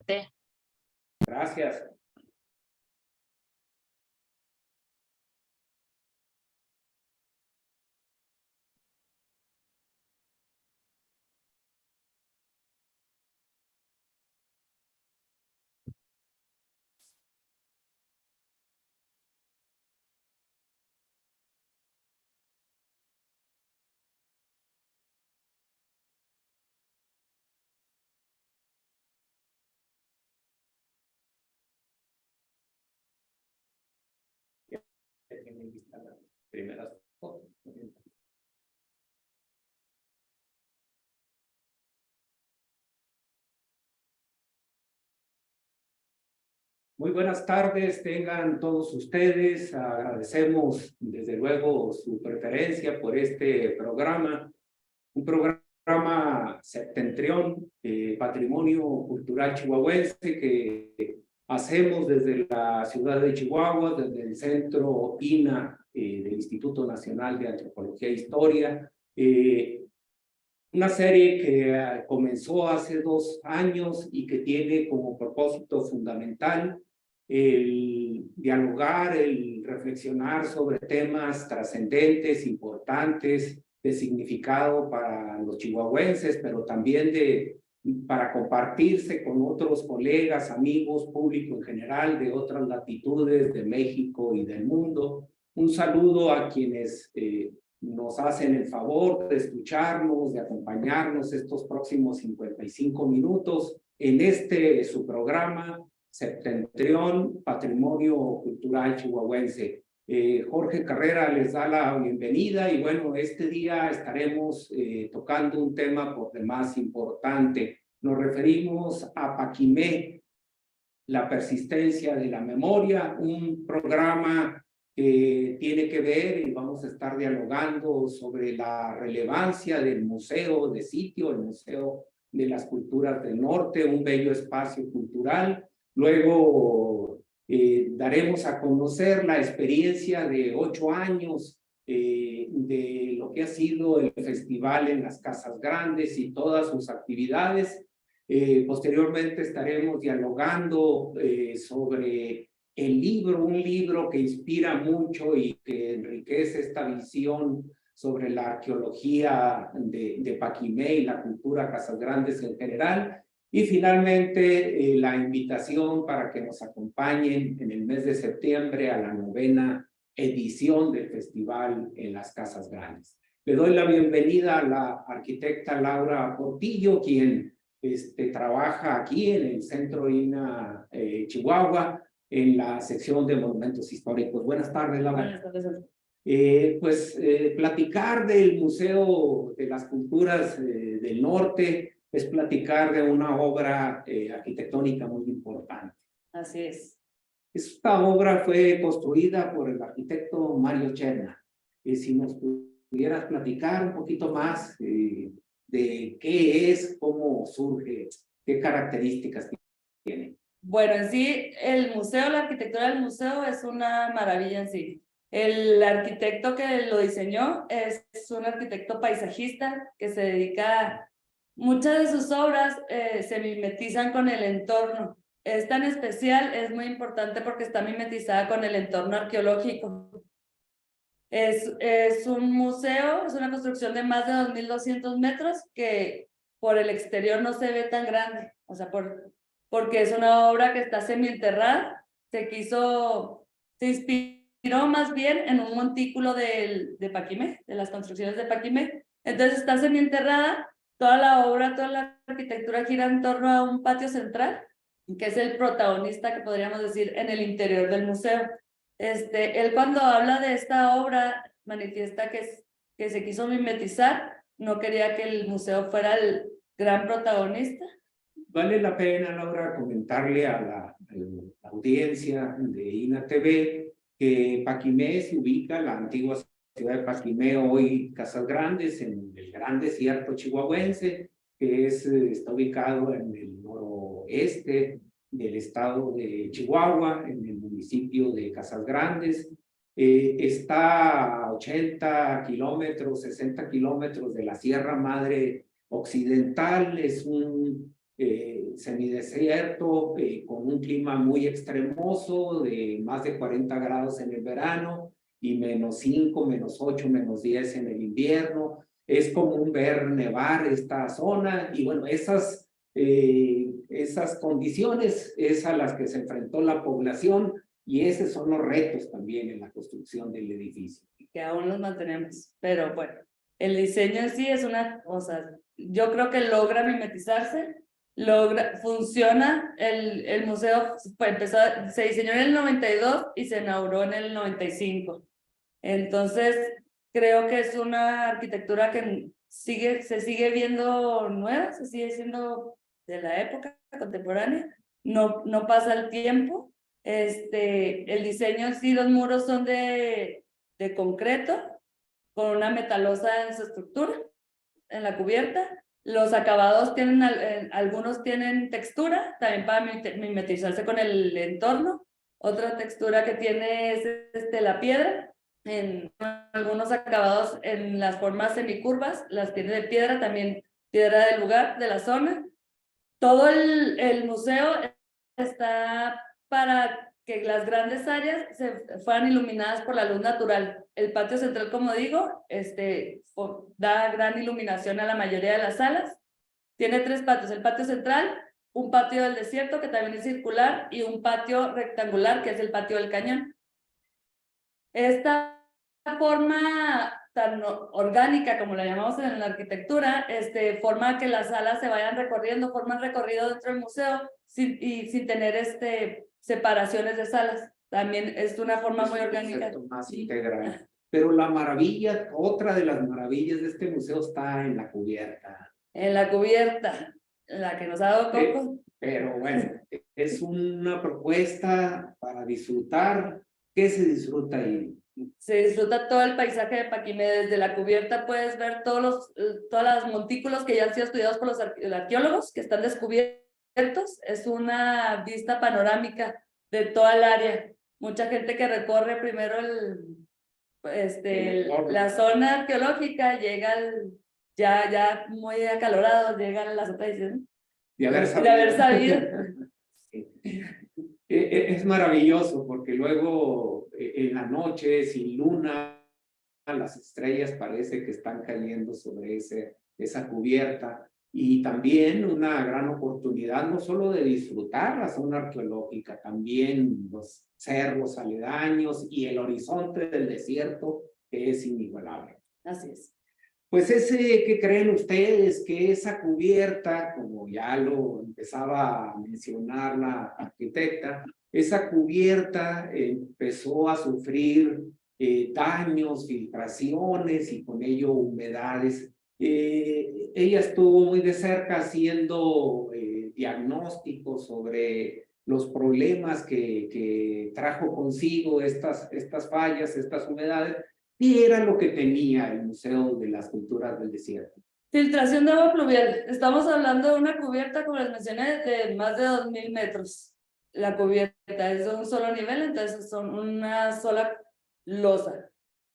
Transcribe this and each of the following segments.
Adelante. Gracias. Tienen listas las primeras fotos. Muy buenas tardes, tengan todos ustedes. Agradecemos desde luego su preferencia por este programa, un programa Septentrión, Patrimonio Cultural Chihuahuense, que hacemos desde la ciudad de Chihuahua, desde el Centro INA del Instituto Nacional de Antropología e Historia. Una serie que comenzó hace 2 años y que tiene como propósito fundamental el dialogar, el reflexionar sobre temas trascendentes, importantes, de significado para los chihuahuenses, pero también para compartirse con otros colegas, amigos, público en general de otras latitudes de México y del mundo. Un saludo a quienes nos hacen el favor de escucharnos, de acompañarnos estos próximos 55 minutos en su programa Septentrión, Patrimonio Cultural Chihuahuense. Jorge Carrera les da la bienvenida y bueno, este día estaremos tocando un tema por demás importante. Nos referimos a Paquimé, la persistencia de la memoria, un programa que tiene que ver y vamos a estar dialogando sobre la relevancia del museo de sitio, el Museo de las Culturas del Norte, un bello espacio cultural. Luego daremos a conocer la experiencia de 8 años de lo que ha sido el festival en las Casas Grandes y todas sus actividades. Posteriormente estaremos dialogando sobre el libro, un libro que inspira mucho y que enriquece esta visión sobre la arqueología de Paquimé y la cultura Casas Grandes en general. Y finalmente la invitación para que nos acompañen en el mes de septiembre a la 9ª edición del festival en las Casas Grandes. Le doy la bienvenida a la arquitecta Laura Portillo, quien trabaja aquí en el Centro INA Chihuahua, en la sección de monumentos históricos. Buenas tardes, Laura. Buenas tardes. Platicar del Museo de las Culturas del Norte es platicar de una obra arquitectónica muy importante. Así es. Esta obra fue construida por el arquitecto Mario Cherna. Si nos pudieras platicar un poquito más de qué es, cómo surge, qué características tiene. Bueno, en sí, el museo, la arquitectura del museo es una maravilla en sí. El arquitecto que lo diseñó es un arquitecto paisajista que se dedica, muchas de sus obras se mimetizan con el entorno. Es tan especial, es muy importante porque está mimetizada con el entorno arqueológico. Es un museo, es una construcción de más de 2.200 metros que por el exterior no se ve tan grande, o sea, porque es una obra que está semienterrada, se inspiró más bien en un montículo de Paquimé, de las construcciones de Paquimé. Entonces está semienterrada, toda la obra, toda la arquitectura gira en torno a un patio central, que es el protagonista, que podríamos decir, en el interior del museo. Él cuando habla de esta obra manifiesta que se quiso mimetizar, no quería que el museo fuera el gran protagonista. Vale la pena, Laura, comentarle a la audiencia de INA TV que Paquimé se ubica, la antigua ciudad de Paquimé, hoy Casas Grandes, en el gran desierto chihuahuense, que está ubicado en el noroeste del estado de Chihuahua, en el municipio de Casas Grandes. Está a 80 kilómetros, 60 kilómetros de la Sierra Madre Occidental. Es semidesierto, con un clima muy extremoso, de más de 40 grados en el verano y -5, -8, -10 en el invierno. Es común ver nevar esta zona y bueno, esas condiciones es a las que se enfrentó la población y esos son los retos también en la construcción del edificio. Que aún los mantenemos, pero bueno, el diseño en sí es una cosa, yo creo que logra mimetizarse, funciona, el museo se diseñó en el 92 y se inauguró en el 95, entonces creo que es una arquitectura que se sigue viendo nueva, se sigue siendo de la época contemporánea, no pasa el tiempo, el diseño en sí, los muros son de concreto, con una metalosa en su estructura, en la cubierta. Los acabados tienen, algunos tienen textura, también para mimetizarse con el entorno. Otra textura que tiene es la piedra. En algunos acabados en las formas semicurvas, las tiene de piedra, también piedra del lugar, de la zona. Todo el museo está para que las grandes áreas fueran iluminadas por la luz natural. El patio central, como digo, da gran iluminación a la mayoría de las salas. Tiene 3 patios, el patio central, un patio del desierto que también es circular y un patio rectangular que es el patio del cañón. Esta forma tan orgánica como la llamamos en la arquitectura, forma que las salas se vayan recorriendo, forman recorrido dentro del museo sin tener separaciones de salas. También es una forma muy orgánica. Más integral. Pero la maravilla, otra de las maravillas de este museo está en la cubierta. En la cubierta, la que nos ha dado Coco. Pero bueno, es una propuesta para disfrutar. ¿Qué se disfruta ahí? Se disfruta todo el paisaje de Paquimé. Desde la cubierta puedes ver todos los montículos que ya han sido estudiados por los arqueólogos que están descubiertos. Es una vista panorámica de toda el área. Mucha gente que recorre primero la zona arqueológica llega ya muy acalorado, llegan a las otras ediciones. De haber sabido. Sí. Es maravilloso porque luego en la noche sin luna las estrellas parece que están cayendo sobre esa cubierta y también una gran oportunidad no solo de disfrutar la zona arqueológica, también los cerros aledaños y el horizonte del desierto que es inigualable. Así es. Pues ¿qué creen ustedes? Que esa cubierta, como ya lo empezaba a mencionar la arquitecta, esa cubierta empezó a sufrir daños, filtraciones y con ello humedades. Ella estuvo muy de cerca haciendo diagnósticos sobre los problemas que trajo consigo estas fallas, estas humedades. Y era lo que tenía el Museo de las Culturas del Desierto. Filtración de agua pluvial. Estamos hablando de una cubierta, como les mencioné, de más de 2000 metros. La cubierta es de un solo nivel, entonces son una sola losa.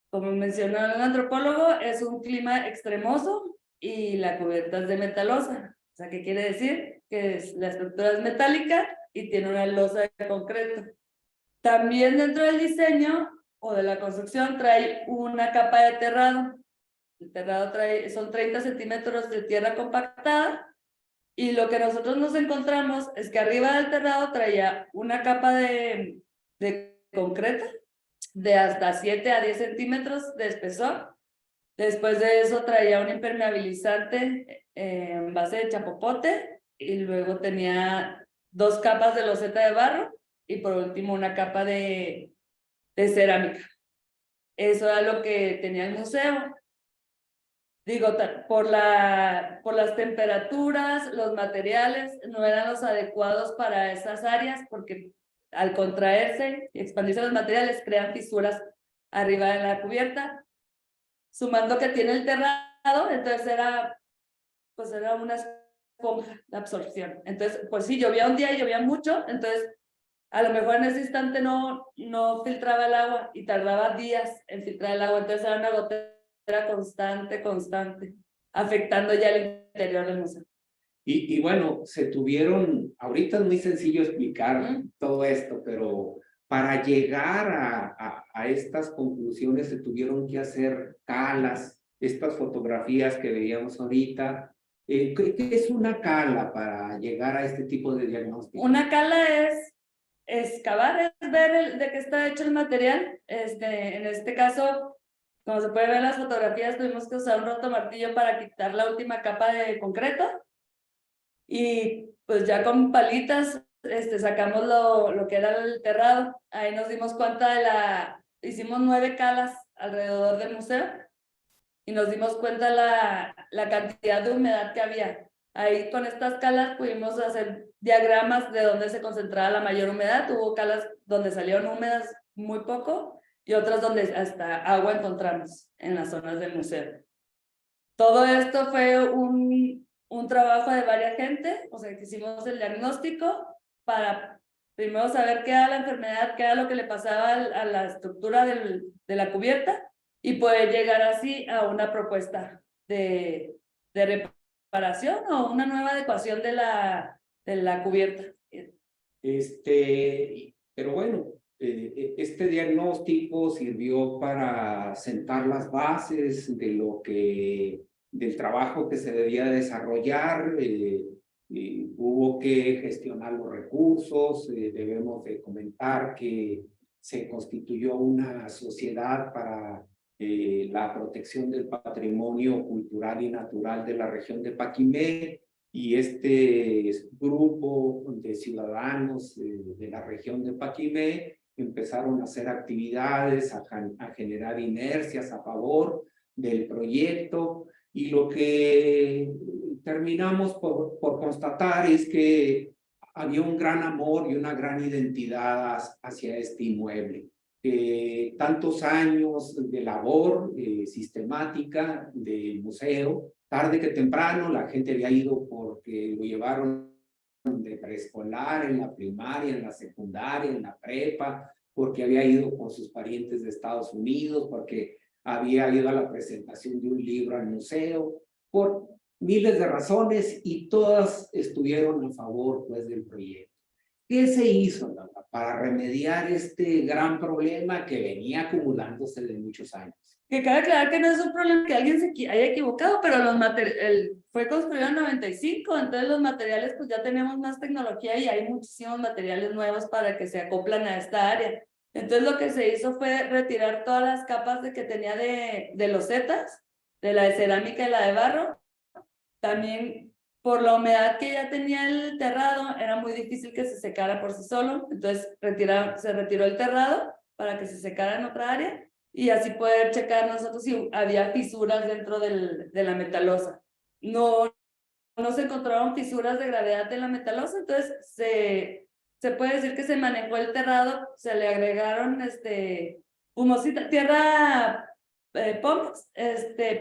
Como mencionó el antropólogo, es un clima extremoso y la cubierta es de metalosa. O sea, ¿qué quiere decir? Que la estructura es metálica y tiene una losa de concreto. También dentro del diseño o de la construcción trae una capa de terrado. El terrado son 30 centímetros de tierra compactada y lo que nosotros nos encontramos es que arriba del terrado traía una capa de concreto de hasta 7 a 10 centímetros de espesor. Después de eso traía un impermeabilizante en base de chapopote y luego tenía 2 capas de loseta de barro y por último una capa de cerámica. Eso era lo que tenía el museo. Digo, por las temperaturas, los materiales no eran los adecuados para esas áreas porque al contraerse y expandirse los materiales crean fisuras arriba de la cubierta. Sumando que tiene el terrado, entonces era una esponja de absorción. Entonces, pues sí, llovía un día y llovía mucho, entonces a lo mejor en ese instante no filtraba el agua y tardaba días en filtrar el agua, entonces era una gotera constante, afectando ya el interior del museo. Y bueno, ahorita es muy sencillo explicar todo esto, pero para llegar a estas conclusiones se tuvieron que hacer calas, estas fotografías que veíamos ahorita. ¿Qué es una cala para llegar a este tipo de diagnóstico? Una cala es excavar, es ver de qué está hecho el material. En este caso, como se puede ver en las fotografías, tuvimos que usar un rotomartillo para quitar la última capa de concreto. Y pues ya con palitas sacamos lo que era el terrado. Ahí nos dimos cuenta hicimos 9 calas alrededor del museo y nos dimos cuenta la cantidad de humedad que había. Ahí con estas calas pudimos hacer diagramas de dónde se concentraba la mayor humedad. Hubo calas donde salieron húmedas muy poco y otras donde hasta agua encontramos en las zonas del museo. Todo esto fue un trabajo de varias gente, o sea, que hicimos el diagnóstico para primero saber qué era la enfermedad, qué era lo que le pasaba a la estructura de la cubierta y poder llegar así a una propuesta de reparación o una nueva adecuación de la cubierta. Pero bueno, este diagnóstico sirvió para sentar las bases del trabajo que se debía desarrollar. Hubo que gestionar los recursos. Debemos de comentar que se constituyó una sociedad para la protección del patrimonio cultural y natural de la región de Paquimé, y este grupo de ciudadanos de la región de Paquimé empezaron a hacer actividades, a generar inercias a favor del proyecto, y lo que terminamos por constatar es que había un gran amor y una gran identidad hacia este inmueble. Tantos años de labor sistemática del museo, tarde que temprano la gente había ido porque lo llevaron de preescolar, en la primaria, en la secundaria, en la prepa, porque había ido con sus parientes de Estados Unidos, porque había ido a la presentación de un libro al museo, por miles de razones, y todas estuvieron a favor pues del proyecto. ¿Qué se hizo, Laura, para remediar este gran problema que venía acumulándose de muchos años? Que cabe aclarar que no es un problema que alguien se haya equivocado, pero fue construido en 95, entonces los materiales pues ya tenemos más tecnología y hay muchísimos materiales nuevos para que se acoplan a esta área. Entonces lo que se hizo fue retirar todas las capas que tenía de losetas, de la de cerámica y la de barro. También por la humedad que ya tenía el terrado, era muy difícil que se secara por sí solo, entonces se retiró el terrado para que se secara en otra área y así poder checar nosotros si había fisuras dentro de la metalosa. No se encontraron fisuras de gravedad de la metalosa, entonces se puede decir que se manejó el terrado, se le agregaron humosita, tierra Pomex,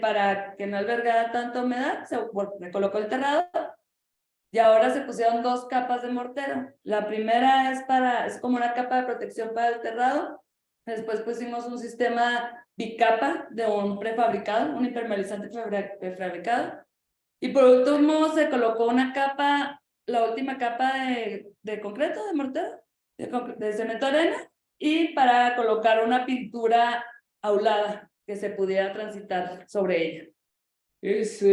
para que no albergara tanta humedad, se colocó el terrado y ahora se pusieron 2 capas de mortero. La primera es como una capa de protección para el terrado. Después pusimos un sistema bicapa de un prefabricado, un impermeabilizante prefabricado. Y por último se colocó una capa, la última capa de concreto, de mortero, de cemento arena, y para colocar una pintura aulada que se pudiera transitar sobre ella. Es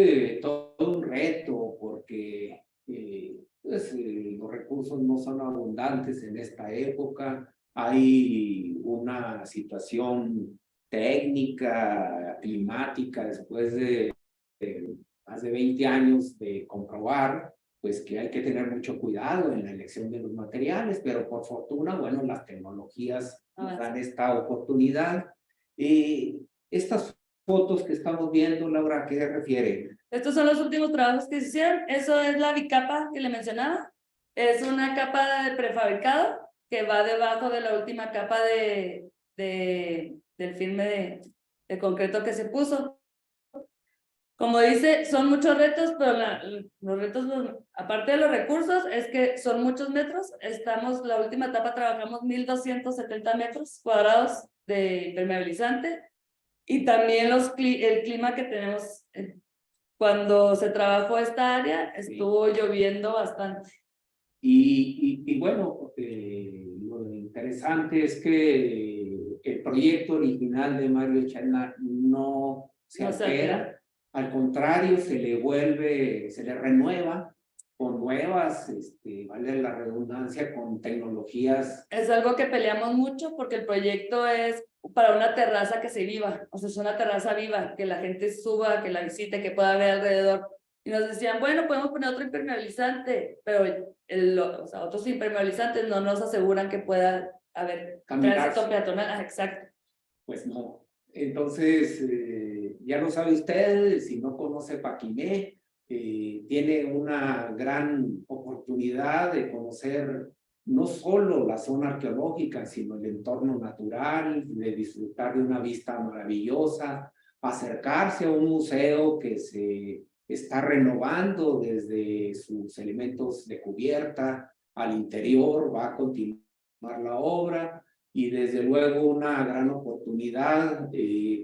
todo un reto porque los recursos no son abundantes en esta época. Hay una situación técnica, climática, después de más de 20 años de comprobar, pues que hay que tener mucho cuidado en la elección de los materiales, pero por fortuna, bueno, las tecnologías nos dan esta oportunidad. Estas fotos que estamos viendo, Laura, ¿a qué se refiere? Estos son los últimos trabajos que se hicieron. Eso es la bicapa que le mencionaba. Es una capa de prefabricado que va debajo de la última capa del filme de concreto que se puso. Como dice, son muchos retos, pero los retos, aparte de los recursos, es que son muchos metros. La última etapa trabajamos 1,270 metros cuadrados de impermeabilizante y también el clima que tenemos cuando se trabajó esta área, estuvo lloviendo bastante. Y bueno, lo interesante es que el proyecto original de Mario Chalmar no se altera, al contrario, se le renueva con nuevas, vale la redundancia, con tecnologías. Es algo que peleamos mucho porque el proyecto es para una terraza que se viva, o sea, es una terraza viva, que la gente suba, que la visite, que pueda ver alrededor. Y nos decían, bueno, podemos poner otro impermeabilizante, pero o sea, otros impermeabilizantes no nos aseguran que pueda haber tránsito peatonal. Ah, exacto. Pues no. Entonces, ya lo sabe usted, si no conoce Paquimé, tiene una gran oportunidad de conocer no solo la zona arqueológica, sino el entorno natural, de disfrutar de una vista maravillosa, acercarse a un museo que se está renovando desde sus elementos de cubierta al interior, va a continuar la obra. Y desde luego una gran oportunidad,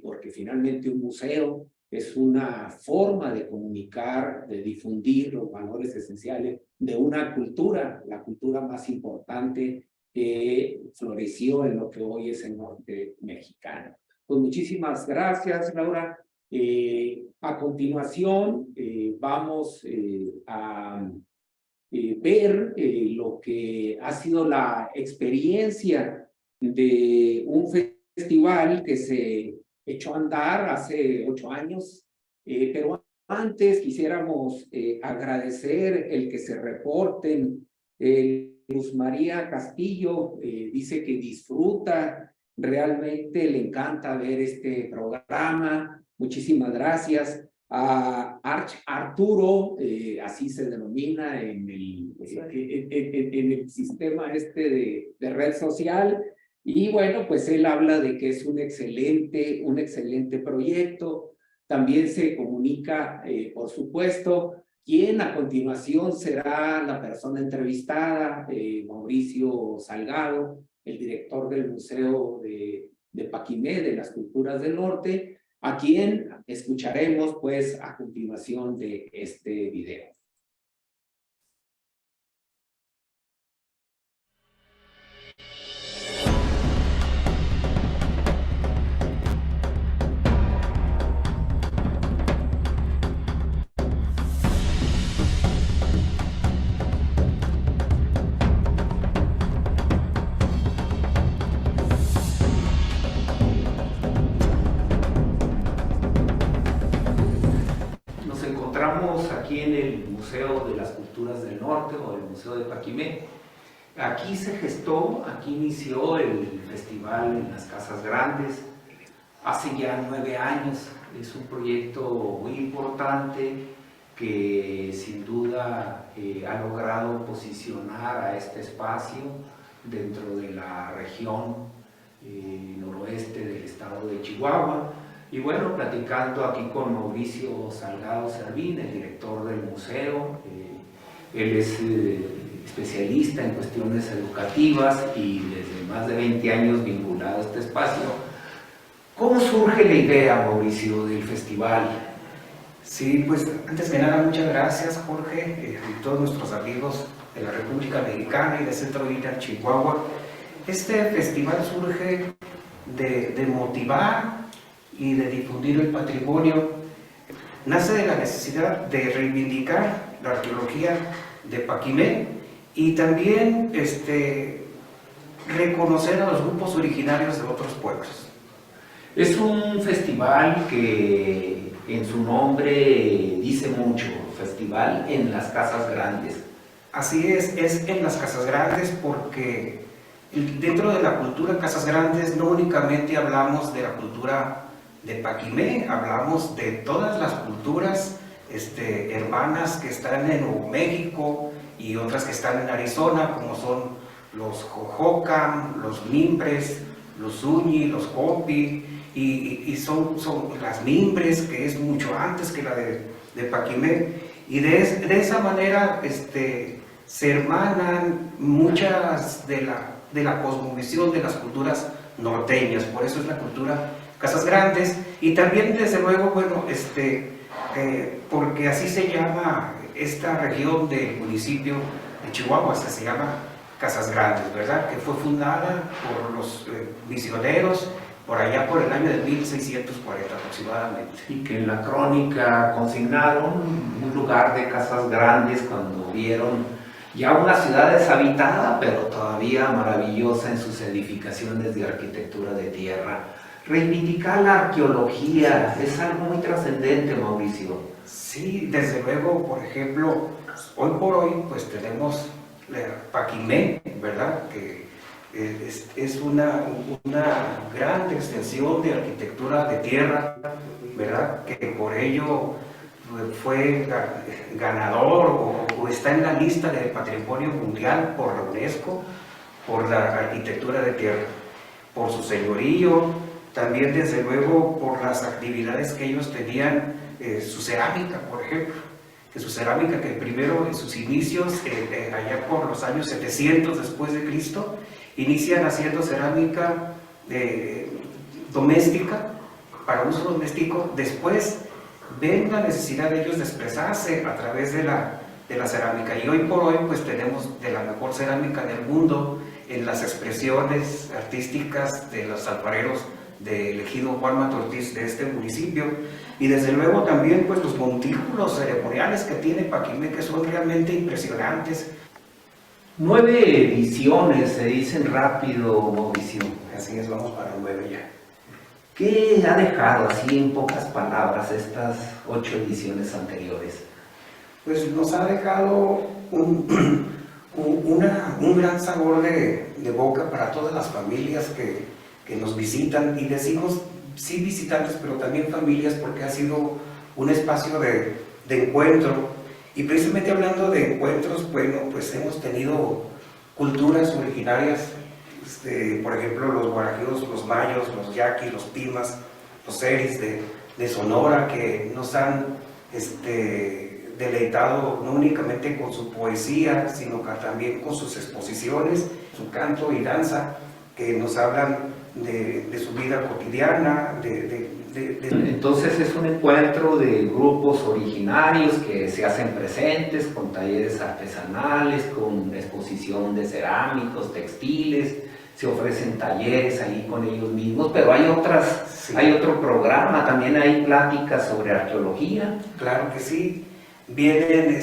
porque finalmente un museo es una forma de comunicar, de difundir los valores esenciales de una cultura, la cultura más importante que floreció en lo que hoy es el norte mexicano. Pues muchísimas gracias, Laura. A continuación, vamos a ver lo que ha sido la experiencia de un festival que se echó a andar hace 8 años, pero antes quisiéramos agradecer el que se reporten. Luz María Castillo dice que disfruta, realmente le encanta ver este programa. Muchísimas gracias. A Arturo, así se denomina en el sistema de red social, y bueno, pues él habla de que es un excelente proyecto. También se comunica, por supuesto, quién a continuación será la persona entrevistada, Mauricio Salgado, el director del Museo de Paquimé, de las Culturas del Norte, a quien escucharemos pues a continuación de este video. Aquí en el Museo de las Culturas del Norte o el Museo de Paquimé. Aquí se gestó, aquí inició el festival en las Casas Grandes hace ya 9 años. Es un proyecto muy importante que sin duda ha logrado posicionar a este espacio dentro de la región noroeste del estado de Chihuahua. Y bueno, platicando aquí con Mauricio Salgado Servín, el director del museo, él es especialista en cuestiones educativas y desde más de 20 años vinculado a este espacio. ¿Cómo surge la idea, Mauricio, del festival? Sí, pues antes que nada, muchas gracias, Jorge, y todos nuestros amigos de la República Mexicana y de Centro Inter Chihuahua. Este festival surge de motivar y de difundir el patrimonio. Nace de la necesidad de reivindicar la arqueología de Paquimé y también reconocer a los grupos originarios de otros pueblos. Es un festival que en su nombre dice mucho, Festival en las Casas Grandes. Así es en las Casas Grandes porque dentro de la cultura Casas Grandes no únicamente hablamos de la cultura de Paquimé, hablamos de todas las culturas hermanas que están en Nuevo México y otras que están en Arizona, como son los Jojocan, los Mimbres, los Uñi, los Hopi, y son las Mimbres, que es mucho antes que la de Paquimé, y de esa manera se hermanan muchas de la cosmovisión de las culturas norteñas. Por eso es la cultura Casas Grandes. Y también, desde luego, bueno, porque así se llama esta región del municipio de Chihuahua, se llama Casas Grandes, ¿verdad? Que fue fundada por los misioneros por allá por el año de 1640 aproximadamente. Y que en la crónica consignaron un lugar de Casas Grandes cuando vieron ya una ciudad deshabitada, pero todavía maravillosa en sus edificaciones de arquitectura de tierra. Reivindicar la arqueología es algo muy trascendente, Mauricio. Sí, desde luego, por ejemplo, hoy por hoy pues tenemos Paquimé, ¿verdad? Que es una gran extensión de arquitectura de tierra, ¿verdad? Que por ello fue ganador o está en la lista del Patrimonio Mundial por la UNESCO, por la arquitectura de tierra, por su señorío, también desde luego por las actividades que ellos tenían, su cerámica, por ejemplo, que su cerámica que primero en sus inicios, allá por los años 700 después de Cristo, inician haciendo cerámica doméstica, para uso doméstico, después ven la necesidad de ellos de expresarse a través de la cerámica, y hoy por hoy pues tenemos de la mejor cerámica del mundo en las expresiones artísticas de los alfareros del ejido Juan Mato Ortiz de este municipio, y desde luego también pues los montículos ceremoniales que tiene Paquimé, que son realmente impresionantes. 9 ediciones, se dicen rápido, Mauricio. Así es, vamos para 9 ya. ¿Qué ha dejado así en pocas palabras estas 8 ediciones anteriores? Pues nos ha dejado un gran sabor de boca para todas las familias que nos visitan, y decimos sí visitantes, pero también familias, porque ha sido un espacio de encuentro. Y precisamente hablando de encuentros, bueno, pues hemos tenido culturas originarias, por ejemplo, los guarajíos, los mayos, los yaquis, los pimas, los seris de Sonora, que nos han deleitado no únicamente con su poesía, sino que también con sus exposiciones, su canto y danza, que nos hablan de su vida cotidiana, Entonces es un encuentro de grupos originarios que se hacen presentes con talleres artesanales, con exposición de cerámicos, textiles, se ofrecen talleres ahí con ellos mismos, pero hay Sí. hay otro programa, también hay pláticas sobre arqueología. Claro que sí, vienen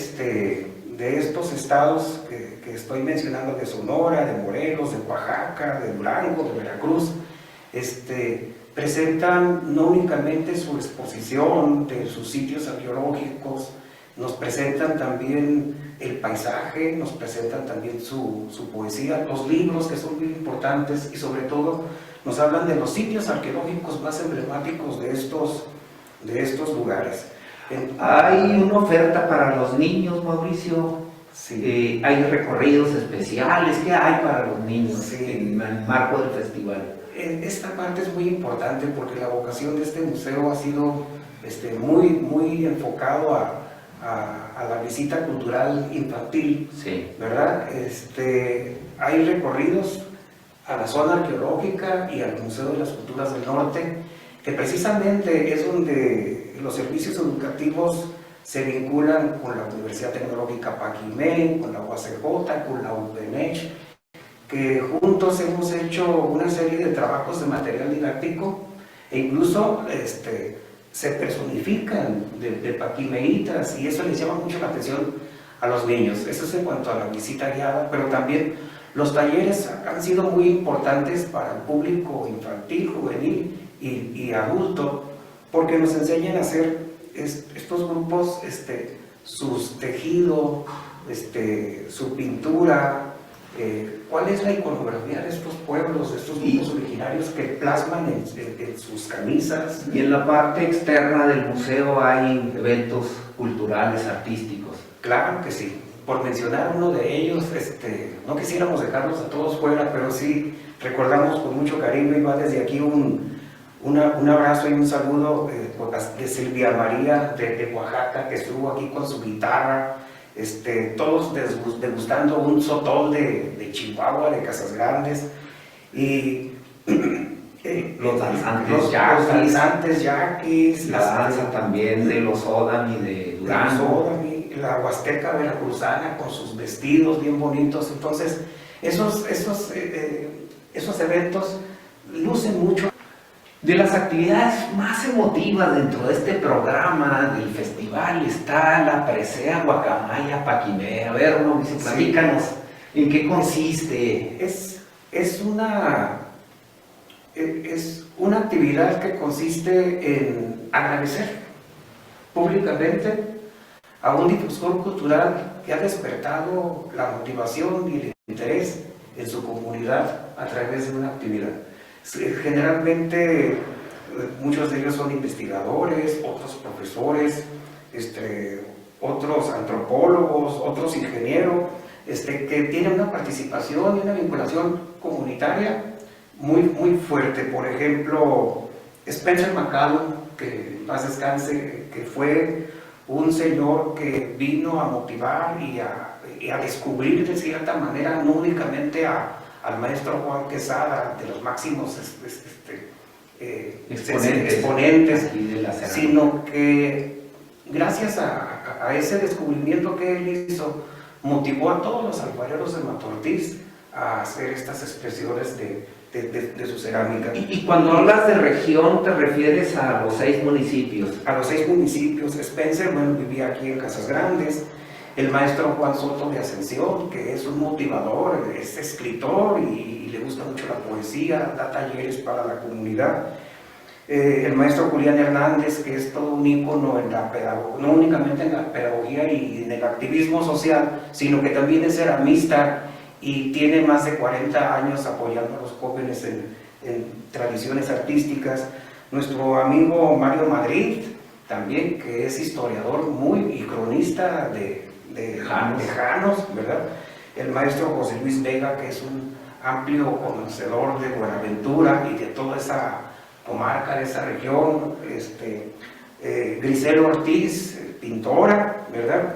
de estos estados que estoy mencionando, de Sonora, de Morelos, de Oaxaca, de Durango, de Veracruz, presentan no únicamente su exposición de sus sitios arqueológicos, nos presentan también el paisaje, nos presentan también su poesía, los libros, que son muy importantes, y sobre todo nos hablan de los sitios arqueológicos más emblemáticos de estos lugares. Hay una oferta para los niños, Mauricio. Sí. Hay recorridos especiales. ¿Qué hay para los niños Sí. en el marco del festival? Esta parte es muy importante porque la vocación de este museo ha sido muy enfocado a la visita cultural infantil, Sí. ¿verdad? Hay recorridos a la zona arqueológica y al Museo de las Culturas del Norte, que precisamente es donde los servicios educativos se vinculan con la Universidad Tecnológica Paquimé, con la UACJ, con la UPNECH, que juntos hemos hecho una serie de trabajos de material didáctico, e incluso se personifican de paquimeitas, y eso les llama mucho la atención a los niños. Eso es en cuanto a la visita guiada, pero también los talleres han sido muy importantes para el público infantil, juvenil y adulto, porque nos enseñan a hacer estos grupos, sus tejidos, su pintura, cuál es la iconografía de estos pueblos, de estos grupos originarios que plasman en sus camisas. Y en la parte externa del museo hay eventos culturales, artísticos. Claro que sí. Por mencionar uno de ellos, no quisiéramos dejarlos a todos fuera, pero sí recordamos con mucho cariño, y va desde aquí un abrazo y un saludo de Silvia María de Oaxaca, que estuvo aquí con su guitarra, todos degustando un sotol de Chihuahua, de Casas Grandes. Y Los danzantes los yaquis. danzantes yaquis, La danza también de los Odam y de Durango. La Huasteca veracruzana con sus vestidos bien bonitos. Entonces, esos eventos lucen mucho. De las actividades más emotivas dentro de este programa del festival está la presea Guacamaya Paquimé. A ver, Mauricio, platícanos, ¿en qué consiste? Es una actividad que consiste en agradecer públicamente a un difusor cultural que ha despertado la motivación y el interés en su comunidad a través de una actividad. Generalmente muchos de ellos son investigadores, otros profesores, otros antropólogos, otros ingenieros, que tienen una participación y una vinculación comunitaria muy, muy fuerte. Por ejemplo, Spencer McCallum, que en paz descanse, que fue un señor que vino a motivar y a descubrir de cierta manera, no únicamente al maestro Juan Quesada, de los máximos exponentes, sino que gracias a ese descubrimiento que él hizo, motivó a todos los alfareros de Matortiz a hacer estas expresiones de su cerámica. Y cuando hablas de región, ¿te refieres a los 6 municipios? A los 6 municipios. Spencer, bueno, vivía aquí en Casas Grandes. El maestro Juan Soto de Ascensión, que es un motivador, es escritor y le gusta mucho la poesía, da talleres para la comunidad. El maestro Julián Hernández, que es todo un ícono en la no únicamente en la pedagogía y en el activismo social, sino que también es ceramista y tiene más de 40 años apoyando a los jóvenes en tradiciones artísticas. Nuestro amigo Mario Madrid, también, que es historiador y cronista de Janos, ¿verdad? El maestro José Luis Vega, que es un amplio conocedor de Buenaventura y de toda esa comarca, de esa región. Grisel Ortiz, pintora, ¿verdad?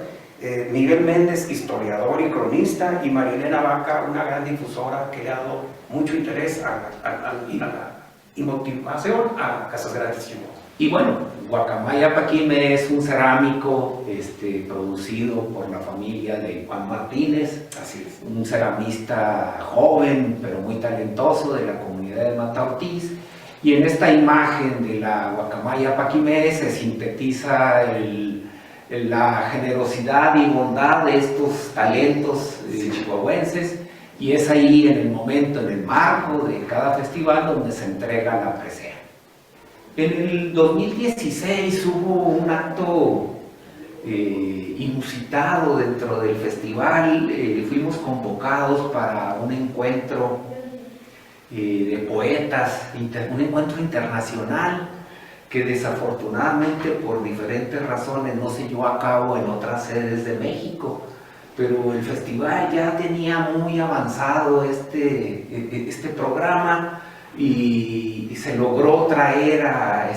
Miguel Méndez, historiador y cronista, y Marilena Vaca, una gran difusora que le ha dado mucho interés y motivación a Casas Grandes, Chihuahua. Y bueno, Guacamaya Paquimé es un cerámico producido por la familia de Juan Martínez. Así es. Un ceramista joven, pero muy talentoso, de la comunidad de Mata Ortiz. Y en esta imagen de la Guacamaya Paquimé se sintetiza la generosidad y bondad de estos talentos chihuahuenses, y es ahí en el momento, en el marco de cada festival, donde se entrega la presea. En el 2016 hubo un acto inusitado dentro del festival. Fuimos convocados para un encuentro de poetas, un encuentro internacional que desafortunadamente por diferentes razones no se llevó a cabo en otras sedes de México, pero el festival ya tenía muy avanzado este programa y se logró traer a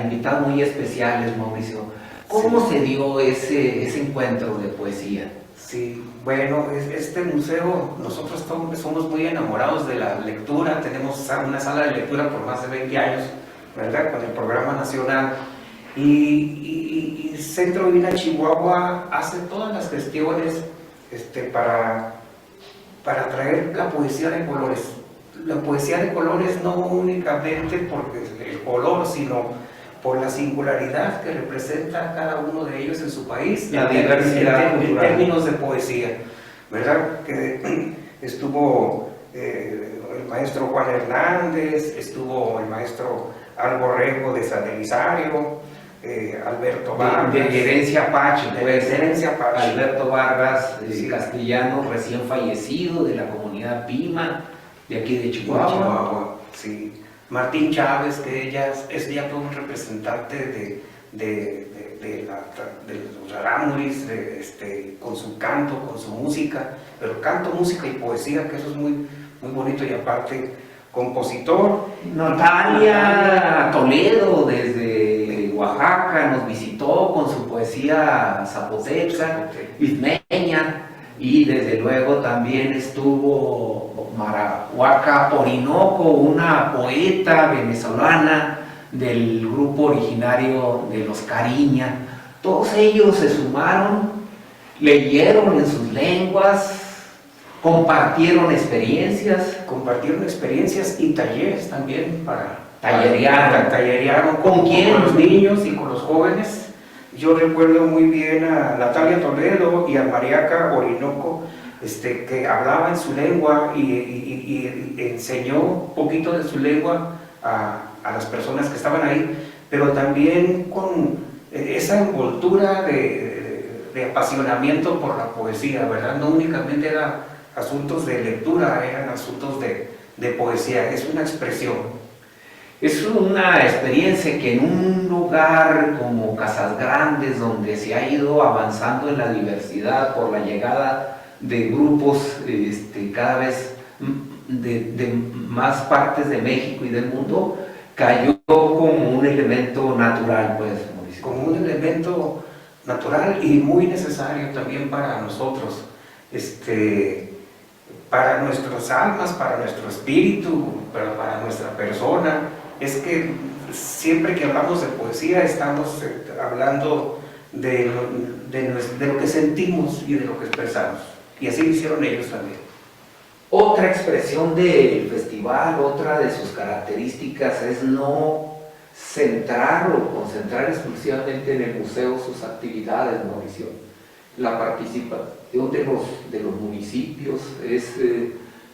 invitados muy especiales, Mauricio. ¿Cómo se dio ese encuentro de poesía? Sí, bueno, este museo, nosotros somos muy enamorados de la lectura, tenemos una sala de lectura por más de 20 años, ¿verdad?, con el programa nacional, y Centro Divina Chihuahua hace todas las gestiones para traer la poesía de colores. La poesía de colores no únicamente porque el color, sino por la singularidad que representa cada uno de ellos en su país, la diversidad en términos de poesía, ¿verdad? Que estuvo el maestro Juan Hernández, estuvo el maestro Alborrego de San Elizario, Alberto Vargas. De Herencia Apache, pues. De Herencia Apache. Alberto Vargas, sí, castellano, recién fallecido, de la comunidad Pima, de aquí de Chihuahua. Sí. Martín Chávez, que ella es ya todo un representante de los rarámuris, con su canto, con su música, pero canto, música y poesía, que eso es muy, muy bonito, y aparte compositor. Natalia Toledo, desde Oaxaca, nos visitó con su poesía zapoteca, ismeña, y desde luego también estuvo Marahuaca Orinoco, una poeta venezolana del grupo originario de los Cariña. Todos ellos se sumaron, leyeron en sus lenguas, compartieron experiencias. Compartieron experiencias y talleres también para Tallerearon. ¿Con quién? Con los niños y con los jóvenes. Yo recuerdo muy bien a Natalia Toledo y a Mariaca Orinoco, que hablaba en su lengua y enseñó un poquito de su lengua a las personas que estaban ahí, pero también con esa envoltura de apasionamiento por la poesía, ¿verdad? No únicamente eran asuntos de lectura, eran asuntos de poesía, es una expresión. Es una experiencia que en un lugar como Casas Grandes, donde se ha ido avanzando en la diversidad por la llegada de grupos cada vez de más partes de México y del mundo, cayó como un elemento natural, pues, Mauricio. Como un elemento natural y muy necesario también para nosotros, para nuestras almas, para nuestro espíritu, para nuestra persona. Es que siempre que hablamos de poesía estamos hablando de lo que sentimos y de lo que expresamos. Y así lo hicieron ellos también. Otra expresión del festival, otra de sus características es no centrar o concentrar exclusivamente en el museo sus actividades, Mauricio. La participación de los municipios es,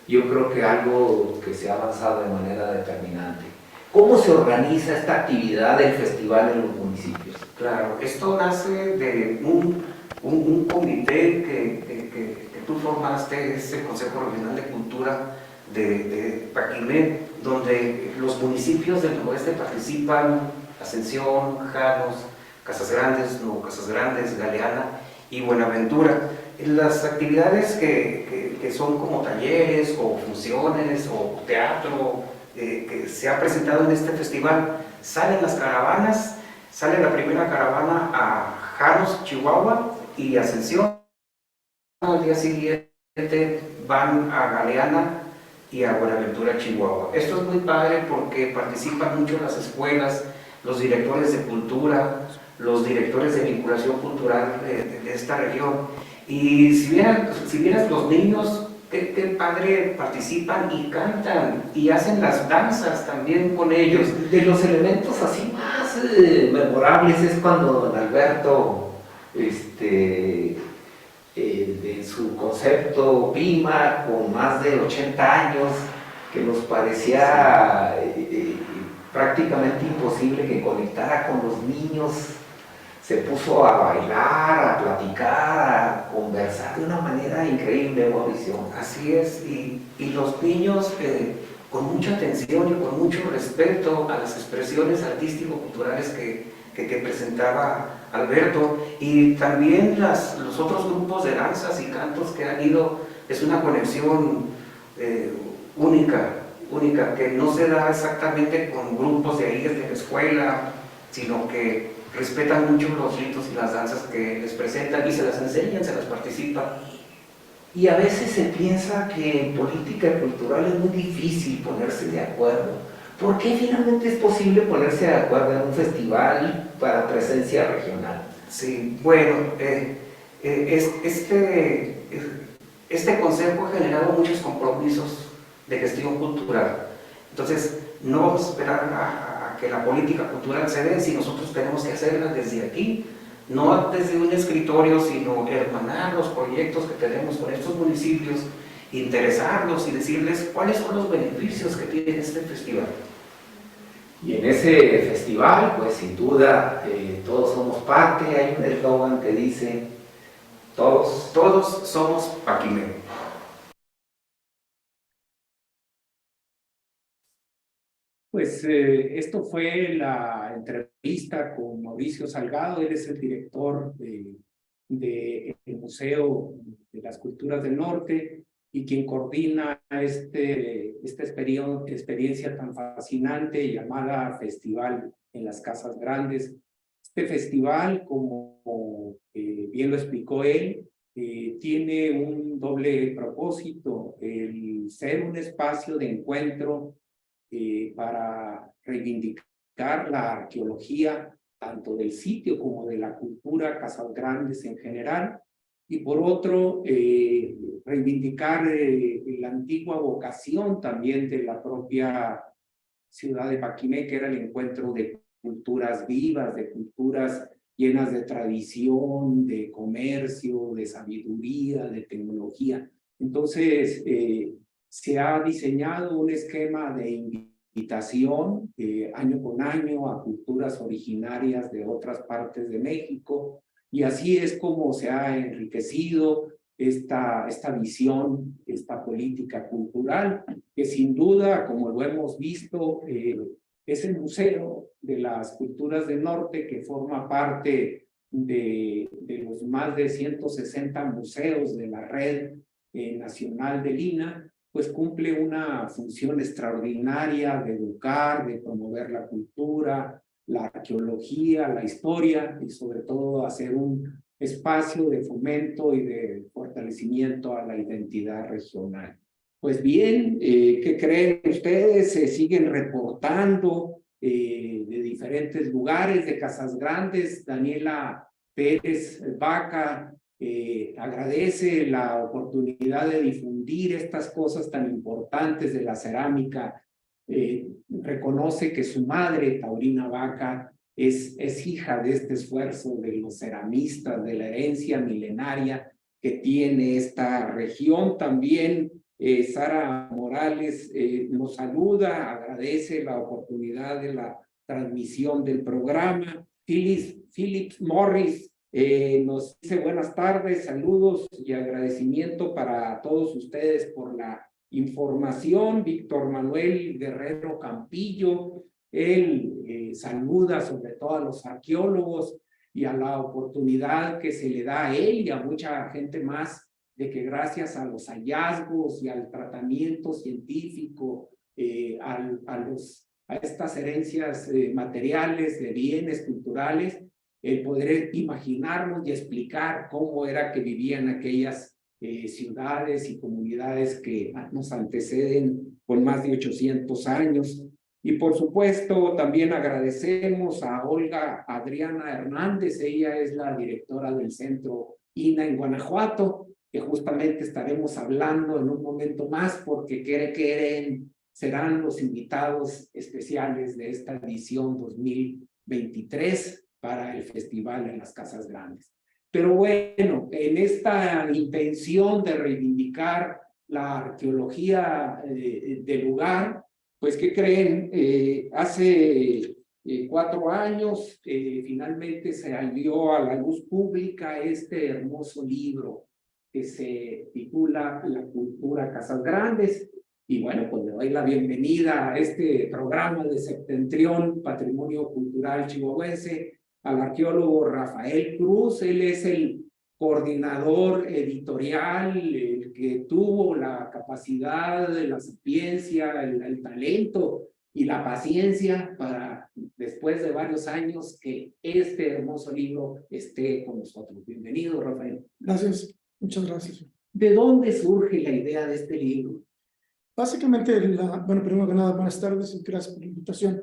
yo creo que algo que se ha avanzado de manera determinante. ¿Cómo se organiza esta actividad del festival en los municipios? Claro, esto nace de un comité que tú formaste, es el Consejo Regional de Cultura de Paquimé, donde los municipios del noroeste participan: Ascensión, Janos, Casas Grandes, Galeana y Buenaventura. Las actividades que son como talleres o funciones o teatro que se ha presentado en este festival, salen las caravanas, sale la primera caravana a Janos, Chihuahua, y Ascensión. Al día siguiente van a Galeana y a Buenaventura, Chihuahua. Esto es muy padre porque participan mucho las escuelas, los directores de cultura, los directores de vinculación cultural de esta región. Y si vieras los niños, qué padre, participan y cantan y hacen las danzas también con ellos. De los elementos así más memorables es cuando don Alberto, de su concepto PIMA, con más de 80 años, que nos parecía prácticamente imposible que conectara con los niños, se puso a bailar, a platicar, a conversar de una manera increíble, Mauricio. Así es, y los niños con mucha atención y con mucho respeto a las expresiones artístico-culturales que presentaba Alberto, y también los otros grupos de danzas y cantos que han ido. Es una conexión única, que no se da exactamente con grupos de ahí desde la escuela, sino que respetan mucho los ritos y las danzas que les presentan y se las enseñan, se las participan. Y a veces se piensa que en política cultural es muy difícil ponerse de acuerdo. ¿Por qué finalmente es posible ponerse de acuerdo en un festival para presencia regional? Sí, bueno, este consejo ha generado muchos compromisos de gestión cultural. Entonces, no vamos a esperar a que la política cultural se dé, si nosotros tenemos que hacerla desde aquí, no desde un escritorio, sino hermanar los proyectos que tenemos con estos municipios, interesarlos y decirles cuáles son los beneficios que tiene este festival. Y en ese festival, pues sin duda, todos somos parte. Hay un eslogan que dice, todos somos Paquimé. Pues esto fue la entrevista con Mauricio Salgado. Él es el director del Museo de las Culturas del Norte y quien coordina esta experiencia tan fascinante llamada Festival en las Casas Grandes. Este festival, como bien lo explicó él, tiene un doble propósito, el ser un espacio de encuentro para reivindicar la arqueología, tanto del sitio como de la cultura Casas Grandes en general, y por otro, reivindicar la antigua vocación también de la propia ciudad de Paquimé, que era el encuentro de culturas vivas, de culturas llenas de tradición, de comercio, de sabiduría, de tecnología. Entonces, se ha diseñado un esquema de invitación año con año a culturas originarias de otras partes de México, y así es como se ha enriquecido esta visión, esta política cultural, que sin duda, como lo hemos visto, es el Museo de las Culturas del Norte, que forma parte de los más de 160 museos de la red nacional del INAH, pues cumple una función extraordinaria de educar, de promover la cultura, la arqueología, la historia, y sobre todo hacer un espacio de fomento y de fortalecimiento a la identidad regional. Pues bien, ¿qué creen ustedes? Se siguen reportando de diferentes lugares, de Casas Grandes. Daniela Pérez Vaca agradece la oportunidad de difundir estas cosas tan importantes de la cerámica. Reconoce que su madre, Taurina Vaca, es hija de este esfuerzo de los ceramistas, de la herencia milenaria que tiene esta región. También Sara Morales nos saluda, agradece la oportunidad de la transmisión del programa. Philip Morris nos dice buenas tardes, saludos y agradecimiento para todos ustedes por la información. Víctor Manuel Guerrero Campillo, él saluda sobre todo a los arqueólogos y a la oportunidad que se le da a él y a mucha gente más, de que gracias a los hallazgos y al tratamiento científico, a estas herencias materiales de bienes culturales, el poder imaginarnos y explicar cómo era que vivían aquellas ciudades y comunidades que nos anteceden con más de 800 años. Y por supuesto, también agradecemos a Olga Adriana Hernández, ella es la directora del Centro INAH en Guanajuato, que justamente estaremos hablando en un momento más, porque serán los invitados especiales de esta edición 2023 para el Festival en las Casas Grandes. Pero bueno, en esta intención de reivindicar la arqueología del lugar, pues, ¿qué creen? Hace 4 años finalmente se salió a la luz pública este hermoso libro que se titula La cultura Casas Grandes. Y bueno, pues le doy la bienvenida a este programa de Septentrión, Patrimonio Cultural Chihuahuense, al arqueólogo Rafael Cruz. Él es el coordinador editorial, el que tuvo la capacidad, la sapiencia, el talento y la paciencia para, después de varios años, que este hermoso libro esté con nosotros. Bienvenido, Rafael. Gracias, muchas gracias. ¿De dónde surge la idea de este libro? Básicamente, bueno, primero que nada, buenas tardes y gracias por la invitación.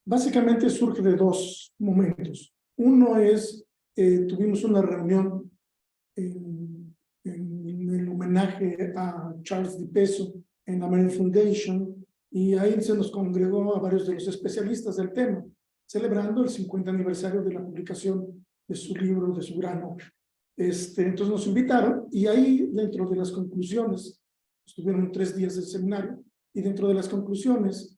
Básicamente surge de 2 momentos. Uno es, tuvimos una reunión en el homenaje a Charles Di Peso en la Marian Foundation, y ahí se nos congregó a varios de los especialistas del tema, celebrando el 50 aniversario de la publicación de su libro, de su gran obra. Entonces nos invitaron, y ahí dentro de las conclusiones, estuvieron 3 días del seminario, y dentro de las conclusiones,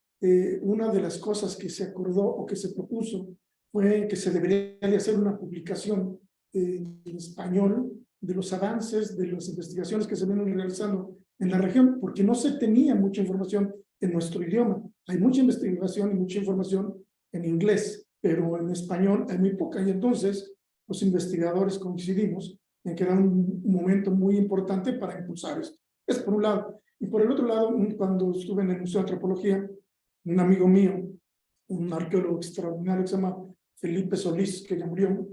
una de las cosas que se acordó o que se propuso fue que se debería de hacer una publicación en español de los avances, de las investigaciones que se vienen realizando en la región, porque no se tenía mucha información en nuestro idioma. Hay mucha investigación y mucha información en inglés, pero en español hay muy poca, y entonces los investigadores coincidimos en que era un momento muy importante para impulsar esto. Es por un lado. Y por el otro lado, cuando estuve en el Museo de Antropología, un amigo mío, un arqueólogo extraordinario que se llama Felipe Solís, que ya murió,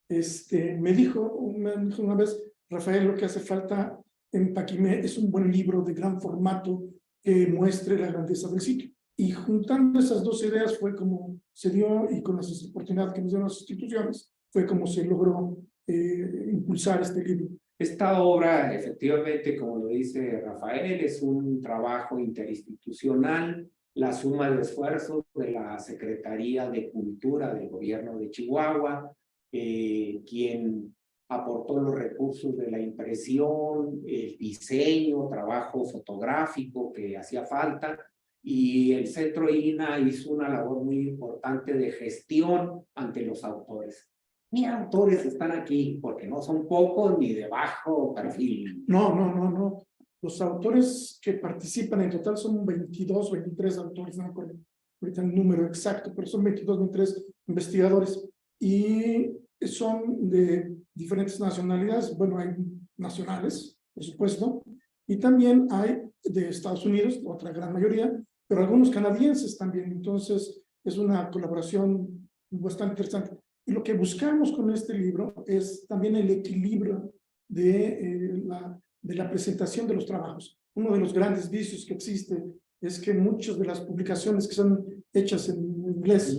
me dijo una vez, Rafael, lo que hace falta en Paquimé es un buen libro de gran formato que muestre la grandeza del sitio. Y juntando esas dos ideas fue como se dio, y con las oportunidades que nos dieron las instituciones, fue como se logró impulsar este libro. Esta obra, efectivamente, como lo dice Rafael, es un trabajo interinstitucional, la suma de esfuerzos de la Secretaría de Cultura del Gobierno de Chihuahua, quien aportó los recursos de la impresión, el diseño, trabajo fotográfico que hacía falta, y el Centro INA hizo una labor muy importante de gestión ante los autores. Mis autores están aquí porque no son pocos ni de bajo perfil. No. Los autores que participan en total son 22, 23 autores, no me acuerdo ahorita el número exacto, pero son 22, 23 investigadores. Y son de diferentes nacionalidades. Bueno, hay nacionales, por supuesto, y también hay de Estados Unidos, otra gran mayoría, pero algunos canadienses también. Entonces, es una colaboración bastante interesante. Y lo que buscamos con este libro es también el equilibrio de la presentación de los trabajos. Uno de los grandes vicios que existe es que muchas de las publicaciones que son hechas en inglés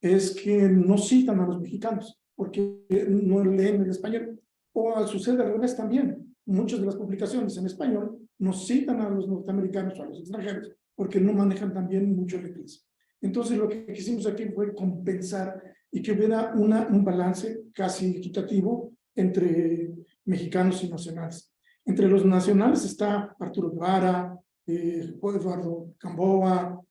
es que no citan a los mexicanos porque no leen en español. O sucede al revés también. Muchas de las publicaciones en español no citan a los norteamericanos o a los extranjeros porque no manejan también mucho el inglés. Entonces, lo que quisimos aquí fue compensar y que hubiera un balance casi equitativo entre mexicanos y nacionales. Entre los nacionales está Arturo Guevara, Eduardo Gamboa,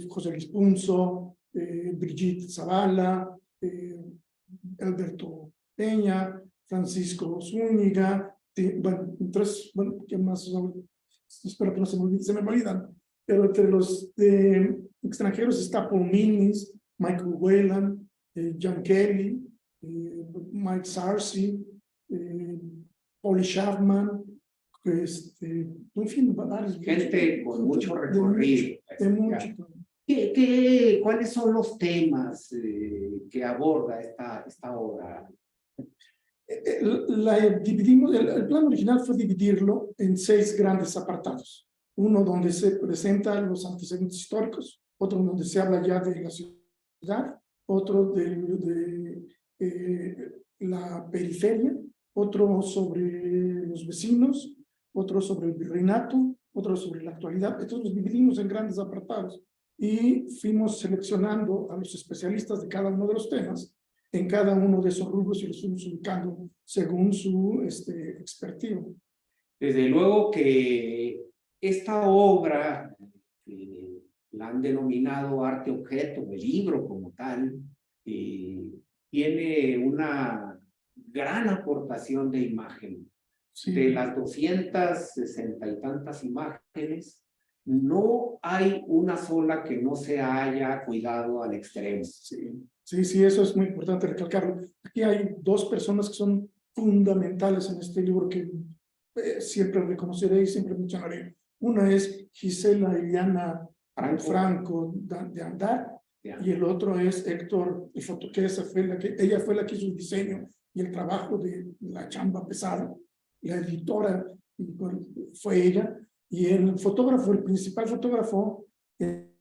José Luis Punzo, Brigitte Zavala, Alberto Peña, Francisco Zúñiga, bueno, ¿qué más? Espero que no se me olvidan. Pero entre los extranjeros está Paul Minis, Michael Whelan, John Kelly, Mike Sarsi, Paul Schaffman, en fin, varios. Gente con mucho recorrido. ¿Cuáles son los temas que aborda esta obra? El plan original fue dividirlo en 6 grandes apartados. Uno donde se presentan los antecedentes históricos, otro donde se habla ya de la ciudad, otro de la periferia, otro sobre los vecinos, otro sobre el virreinato, otro sobre la actualidad. Entonces los dividimos en grandes apartados y fuimos seleccionando a los especialistas de cada uno de los temas en cada uno de esos rubros y los fuimos ubicando según su expertise. Desde luego que esta obra, la han denominado arte objeto, el libro como tal, tiene una gran aportación de imagen. Sí. De las 260 y tantas imágenes, no hay una sola que no se haya cuidado al extremo. Sí, eso es muy importante recalcarlo. Aquí hay 2 personas que son fundamentales en este libro que siempre reconoceré y siempre mencionaré. Una es Gisela Iliana Franco de Andar, y el otro es Héctor, que ella fue la que hizo el diseño y el trabajo de la chamba pesada. La editora fue ella, y el fotógrafo, el principal fotógrafo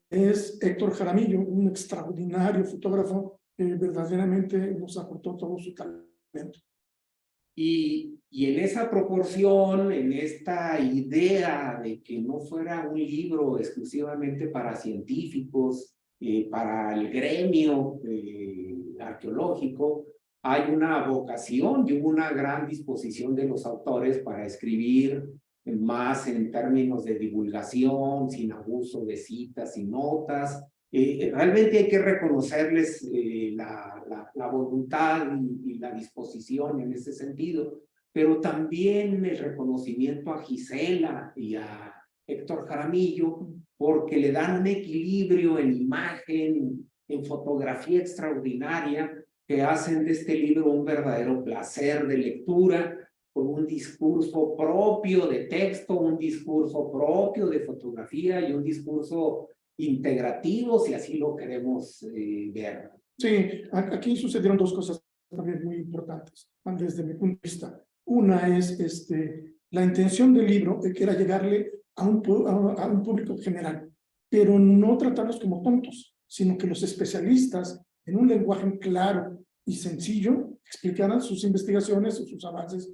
es Héctor Jaramillo, un extraordinario fotógrafo que verdaderamente nos aportó todo su talento. Y en esa proporción, en esta idea de que no fuera un libro exclusivamente para científicos, para el gremio arqueológico, hay una vocación y una gran disposición de los autores para escribir más en términos de divulgación, sin abuso de citas y notas. Realmente hay que reconocerles la voluntad y la disposición en ese sentido, pero también el reconocimiento a Gisela y a Héctor Jaramillo, porque le dan un equilibrio en imagen, en fotografía extraordinaria, que hacen de este libro un verdadero placer de lectura, con un discurso propio de texto, un discurso propio de fotografía y un discurso integrativo, si así lo queremos ver. Sí, aquí sucedieron 2 cosas también muy importantes desde mi punto de vista. Una es la intención del libro, que era llegarle a un público general, pero no tratarlos como tontos, sino que los especialistas, en un lenguaje claro y sencillo, explicaran sus investigaciones, sus avances,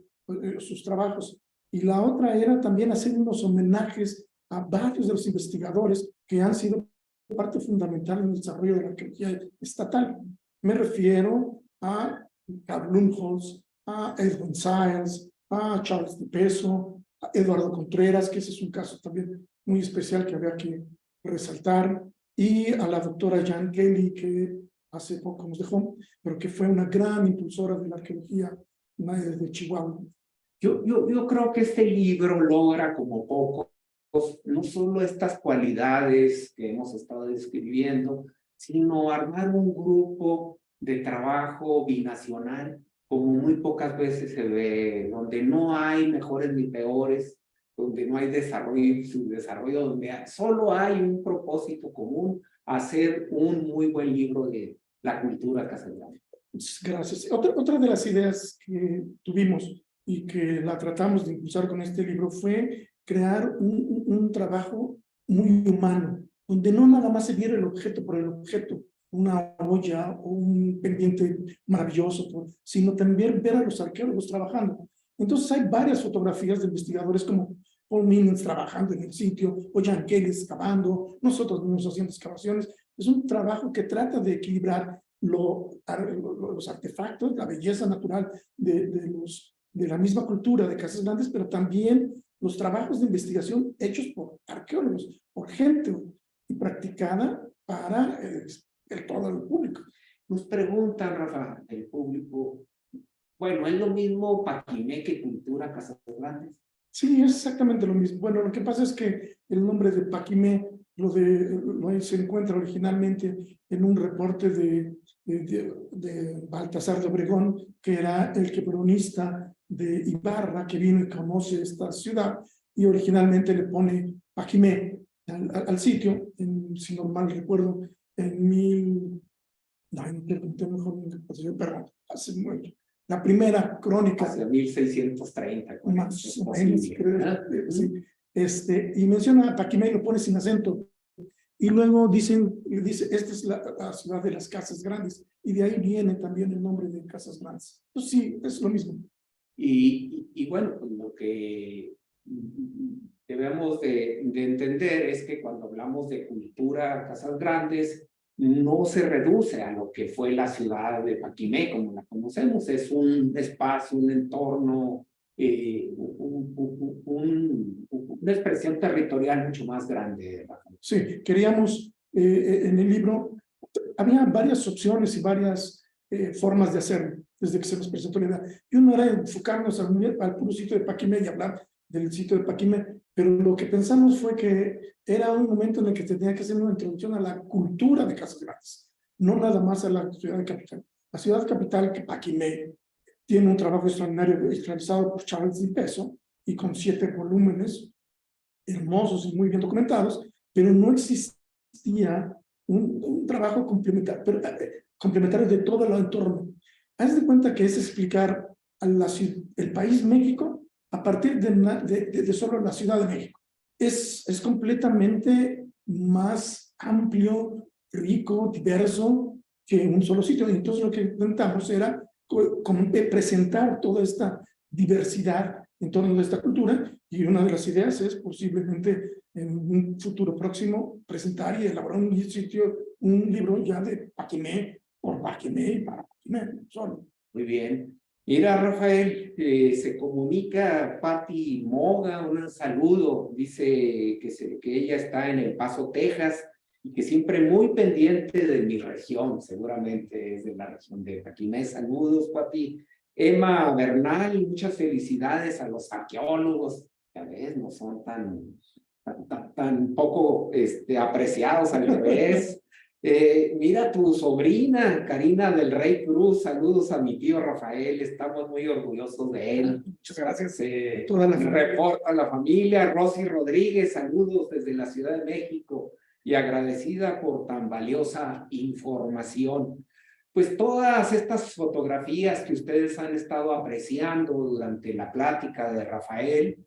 sus trabajos. Y la otra era también hacer unos homenajes a varios de los investigadores que han sido parte fundamental en el desarrollo de la arqueología estatal. Me refiero a Carl Blumholz, a Edwin Sayers, a Charles Di Peso, a Eduardo Contreras, que ese es un caso también muy especial que había que resaltar, y a la doctora Jan Kelly, que hace poco nos dejó, pero que fue una gran impulsora de la arqueología de Chihuahua. Yo creo que este libro logra como pocos, no solo estas cualidades que hemos estado describiendo, sino armar un grupo de trabajo binacional, como muy pocas veces se ve, donde no hay mejores ni peores, donde no hay desarrollo y subdesarrollo, donde solo hay un propósito común, hacer un muy buen libro de la cultura castellana. Gracias. Otra de las ideas que tuvimos y que la tratamos de impulsar con este libro fue crear un trabajo muy humano, donde no nada más se viera el objeto por el objeto, una olla o un pendiente maravilloso, sino también ver a los arqueólogos trabajando. Entonces hay varias fotografías de investigadores como Paul Minens trabajando en el sitio, o Jan Kelly excavando, nosotros mismos haciendo excavaciones. Es un trabajo que trata de equilibrar los artefactos, la belleza natural de la misma cultura de Casas Grandes, pero también los trabajos de investigación hechos por arqueólogos, por gente y practicada para todo el público. Nos preguntan, Rafa, el público, bueno, ¿es lo mismo Paquimé que cultura Casas Grandes? Sí, es exactamente lo mismo. Bueno, lo que pasa es que el nombre de Paquimé se encuentra originalmente en un reporte de Baltasar de Obregón, que era el cronista de Ibarra, que vino y conoce esta ciudad, y originalmente le pone Paquimé al sitio, si no mal recuerdo, la primera crónica. Hacia 1630. Más o menos, creo. Sí. Y menciona a Paquimé y lo pone sin acento. Y luego dice, esta es la ciudad de las Casas Grandes. Y de ahí viene también el nombre de Casas Grandes. Pues sí, es lo mismo. Y bueno, pues lo que debemos de entender es que cuando hablamos de cultura Casas Grandes, no se reduce a lo que fue la ciudad de Paquimé, como la conocemos. Es un espacio, un entorno, una expresión territorial mucho más grande. Sí, queríamos, en el libro, había varias opciones y varias formas de hacerlo, desde que se nos presentó la idea. Y uno era enfocarnos al puro sitio de Paquimé y hablar del sitio de Paquimé, pero lo que pensamos fue que era un momento en el que tenía que hacer una introducción a la cultura de Casas Grandes, no nada más a la ciudad capital. La ciudad capital, que Paquimé, tiene un trabajo extraordinario realizado por Charles Di Peso y con 7 volúmenes hermosos y muy bien documentados, pero no existía un trabajo complementario de todo el entorno. Haz de cuenta que es explicar el país México a partir de solo la Ciudad de México. Es completamente más amplio, rico, diverso que un solo sitio. Y entonces lo que intentamos era presentar toda esta diversidad en torno a esta cultura, y una de las ideas es posiblemente en un futuro próximo presentar y elaborar un libro ya de Paquimé, por Paquimé y para Paquimé solo. Muy bien. Mira, Rafael, se comunica Patti Moga, un saludo, dice que ella está en El Paso, Texas, y que siempre muy pendiente de mi región, seguramente es de la región de Paquimé. Saludos, Patti. Emma Bernal, muchas felicidades a los arqueólogos, que a veces no son tan poco apreciados al revés. Mira tu sobrina, Karina del Rey Cruz, saludos a mi tío Rafael, estamos muy orgullosos de él. Muchas gracias. Toda la reporta a la familia. Rosy Rodríguez, saludos desde la Ciudad de México y agradecida por tan valiosa información. pues todas estas fotografías que ustedes han estado apreciando durante la plática de Rafael,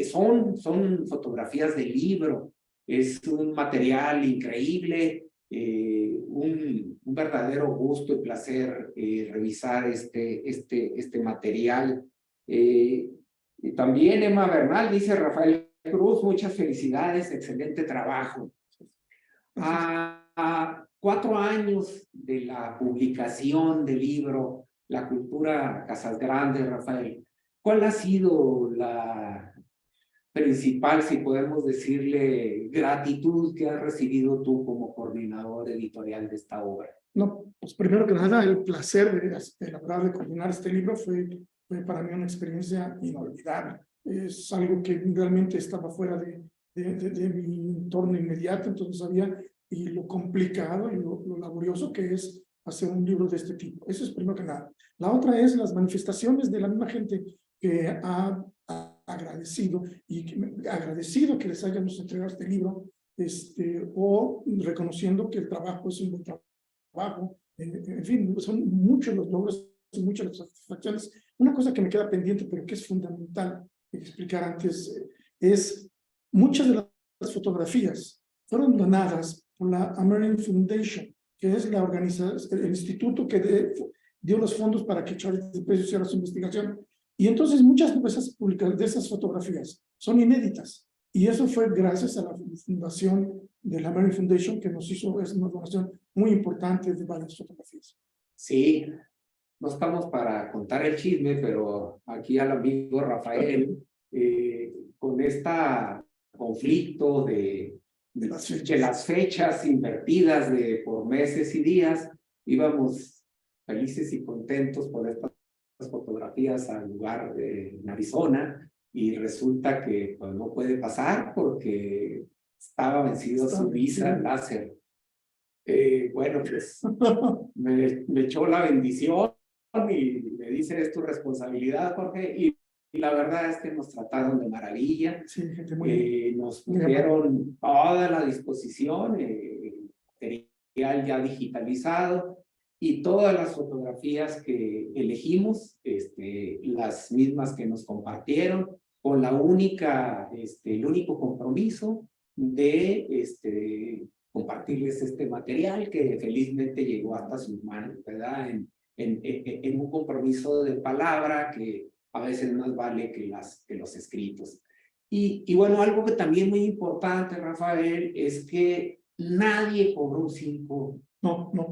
son fotografías de libro, es un material increíble, un verdadero gusto y placer revisar este material. Y también Emma Bernal dice: Rafael Cruz, muchas felicidades, excelente trabajo. A 4 años de la publicación del libro La cultura Casas Grandes, Rafael, ¿cuál ha sido la principal, si podemos decirle, gratitud que has recibido tú como coordinador editorial de esta obra? No, pues primero que nada, el placer de elaborar, de coordinar este libro fue para mí una experiencia inolvidable. Es algo que realmente estaba fuera de mi entorno inmediato, entonces sabía y lo complicado y lo laborioso que es hacer un libro de este tipo. Eso es primero que nada. La otra es las manifestaciones de la misma gente que ha agradecido que les hayamos entregado este libro, o reconociendo que el trabajo es un buen trabajo. En fin, son muchos los logros y muchas las satisfacciones. Una cosa que me queda pendiente, pero que es fundamental explicar antes, es muchas de las fotografías fueron donadas por la American Foundation, que es la organización, el instituto que dio los fondos para que Charles DePesio hiciera su investigación. Y entonces muchas de esas fotografías son inéditas. Y eso fue gracias a la fundación de la American Foundation, que nos hizo una donación muy importante de varias fotografías. Sí, no estamos para contar el chisme, pero aquí al amigo Rafael, con este conflicto de las fechas invertidas por meses y días, íbamos felices y contentos por estas fotografías al lugar en Arizona, y resulta que pues, no puede pasar porque estaba vencido su visa láser. Bueno, pues me echó la bendición y me dice: es tu responsabilidad, Jorge, y la verdad es que nos trataron de maravilla. Sí, gente muy, nos pusieron toda la disposición, material ya digitalizado, y todas las fotografías que elegimos, las mismas que nos compartieron, con el único compromiso de compartirles este material que felizmente llegó hasta sus manos, ¿verdad? En un compromiso de palabra que a veces más vale que los escritos. Y bueno, algo que también muy importante, Rafael, es que nadie cobró un 5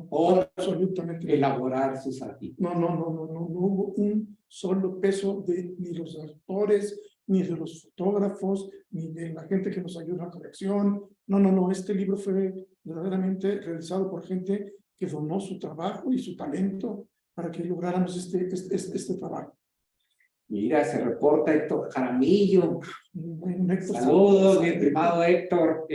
por absolutamente elaborar sus artículos. No hubo un solo peso ni los autores, ni de los fotógrafos, ni de la gente que nos ayuda a la corrección. No, este libro fue verdaderamente realizado por gente que donó su trabajo y su talento para que lográramos este trabajo. Mira, se reporta Héctor Jaramillo. Héctor, saludos, mi estimado Héctor.